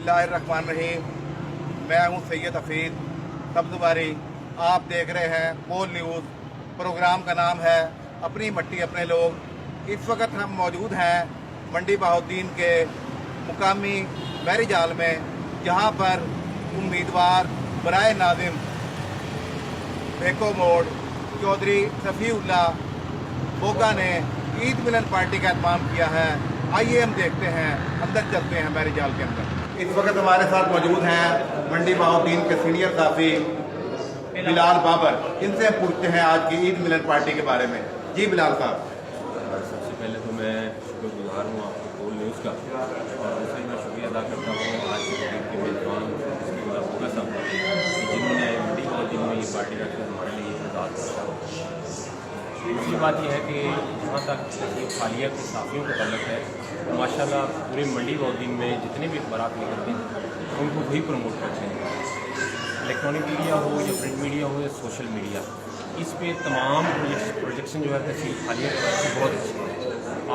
बिस्मिल्लाहिर्रहमानिर्रहीम। मैं हूं सैयद हफीज सब्ज़वारी। आप देख रहे हैं पोल न्यूज़। प्रोग्राम का नाम है अपनी मट्टी अपने लोग। इस वक्त हम मौजूद हैं मंडी बहाउद्दीन के मुकामी मैरिज हॉल में, जहां पर उम्मीदवार बराए नाज़िम बेको मोड़ चौधरी सफ़ीउल्लाह बोगा ने ईद मिलन पार्टी का एहतमाम किया है। आइए हम देखते हैं, अंदर चलते हैं मैरिज हॉल के अंदर। इस वक्त हमारे साथ मौजूद हैं मंडी बहाउद्दीन के सीनियर साफी बिलाल बाबर। इनसे पूछते हैं आज की ईद मिलन पार्टी के बारे में। जी बिलाल साहब। सबसे पहले तो मैं शुक्रगुजार हूँ आपको पोल न्यूज़ का, और दूसरे मैं शुक्रिया अदा करता हूँ आज के मेज़बान बोगा साहब जिन्होंने मंडी बहाउद्दीन में ये पार्टी रखकर हमारे लिए आज़ाद किया। दूसरी बात यह है कि जहाँ तक ये फालिया के साफियों का ताल्लुक है, तो माशाल्लाह पूरे मंडी बहाउद्दीन में जितने भी अखबारात निकलते हैं उनको वही प्रमोट करते हैं। इलेक्ट्रॉनिक मीडिया हो या प्रिंट मीडिया हो या सोशल मीडिया, इस पे तमाम प्रोजेक्शन जो है तहसील फालिया के पास बहुत अच्छी है।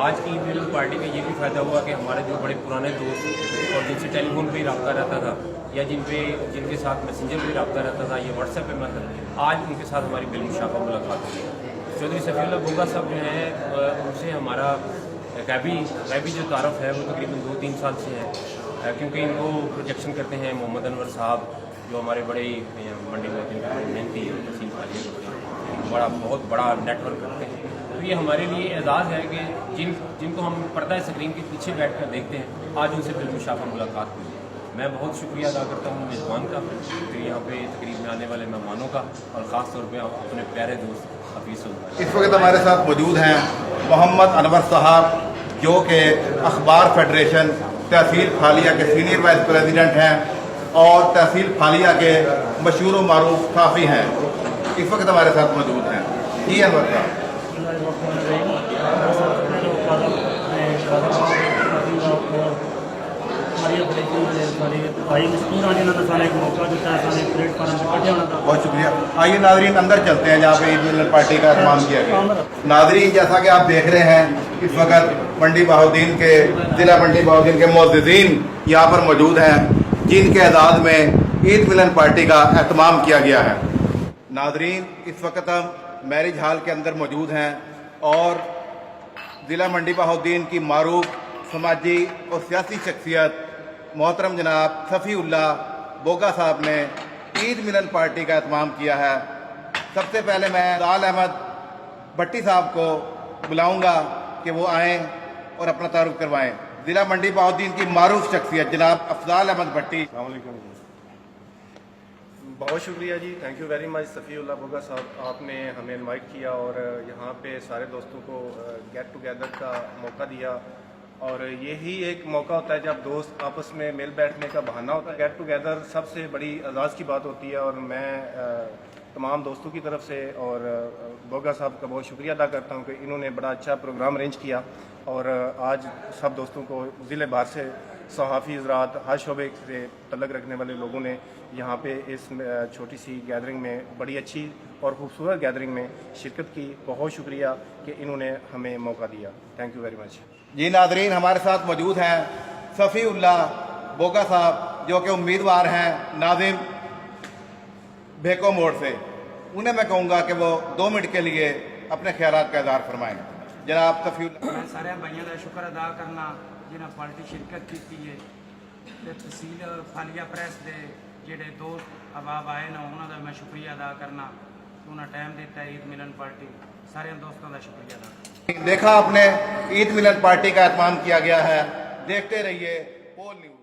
आज की ईद मिलन पार्टी का ये भी फ़ायदा हुआ कि हमारे जो बड़े पुराने दोस्त और जिनसे टेलीफोन पे रब्ता रहता था या जिनके साथ मैसेंजर पे रब्ता रहता था या व्हाट्सएप पे मतलब, आज उनके साथ हमारी बिलमुशाफा मुलाकात हुई है। चौधरी सफ़ीउल्लाह बोगा साहब जो हैं उनसे हमारा गैबी जो तारफ़ है वो तकरीबन 2-3 साल से है, क्योंकि इनको प्रोजेक्शन करते हैं मोहम्मद अनवर साहब जो हमारे बड़े मंडी में मेहनती है, तहसील फालिया बहुत बड़ा नेटवर्क करते हैं। तो ये हमारे लिए एजाज़ है कि जिनको हम पर्दा स्क्रीन के पीछे बैठ कर देखते हैं, आज उनसे बिलमुशाफा मुलाकात हुई। मैं बहुत शुक्रिया अदा करता हूँ मेज़बान का, फिर यहाँ पे तकरीब में आने वाले मेहमानों का, और ख़ास तौर पे अपने प्यारे दोस्त हफीज़। इस वक्त हमारे साथ मौजूद हैं मोहम्मद अनवर साहब, जो कि अखबार फेडरेशन तहसील फालिया के सीनियर वाइस प्रेसिडेंट हैं और तहसील फालिया के मशहूर व मारूफ काफ़ी हैं। इस वक्त हमारे साथ मौजूद हैं। जी अनवर साहब। बहुत शुक्रिया। आइए नाजरीन अंदर चलते हैं जहाँ पे ईद मिलन पार्टी का एहतमाम किया गया। नाजरीन जैसा कि आप देख रहे हैं, इस वक्त मंडी बहाउद्दीन के ज़िला मंडी बहाउद्दीन के मुअज़्ज़िज़ीन यहाँ पर मौजूद हैं, जिनके एजाज़ में ईद मिलन पार्टी का एहतमाम किया गया है। नाजरीन इस वक्त हम मैरिज हॉल के अंदर मौजूद हैं और ज़िला मंडी बहाउद्दीन की मारूफ समाजी और सियासी शख्सियत मोहतरम जनाब सफ़ीउल्लाह बोगा साहब ने ईद मिलन पार्टी का एहतमाम किया है। सबसे पहले मैं अफजाल अहमद भट्टी साहब को बुलाऊंगा कि वो आएँ और अपना तारुफ करवाएं। ज़िला मंडी बहाउद्दीन की मारूफ शख्सियत जनाब अफजाल अहमद भट्टी। बहुत शुक्रिया जी, thank you very much Safiullah बोगा साहब, आपने हमें इनवाइट किया और यहाँ पे सारे दोस्तों को गेट टुगेदर का मौका दिया। और यही एक मौका होता है जब दोस्त आपस में मिल बैठने का बहाना होता है। गेट टुगेदर सबसे बड़ी एजाज़ की बात होती है, और मैं तमाम दोस्तों की तरफ से और बोगा साहब का बहुत शुक्रिया अदा करता हूँ कि इन्होंने बड़ा अच्छा प्रोग्राम अरेंज किया। और आज सब दोस्तों को ज़िले भर से सहाफ़ी हज़रात, हर शोबे से तल्लुक़ रखने वाले लोगों ने यहाँ पे इस छोटी सी गैदरिंग में, बड़ी अच्छी और ख़ूबसूरत गैदरिंग में शिरकत की। बहुत शुक्रिया कि इन्होंने हमें मौका दिया। Thank you very much. जी नाजरीन हमारे साथ मौजूद हैं सफ़ीउल्लाह बोगा साहब, जो कि उम्मीदवार हैं नाज़िम बेको मोड़ से। उन्हें मैं कहूँगा कि वो 2 मिनट के लिए अपने ख्यालात का इज़हार फरमाएँ। जनाब सफ़ीउल्लाह। मैं सारे भाइयों का शुक्र अदा करना जिन्हें पार्टी शिरकत की है। तहसील फालिया प्रेस के जेडे दोस्त अहबाब आए ना, उन्होंने मैं शुक्रिया अदा करना कि उन्हें टाइम दिता है। ईद मिलन पार्टी सारे दोस्तों का शुक्रिया अदा। देखा आपने ईद मिलन पार्टी का एहतमाम किया गया है। देखते रहिए पोल न्यूज़।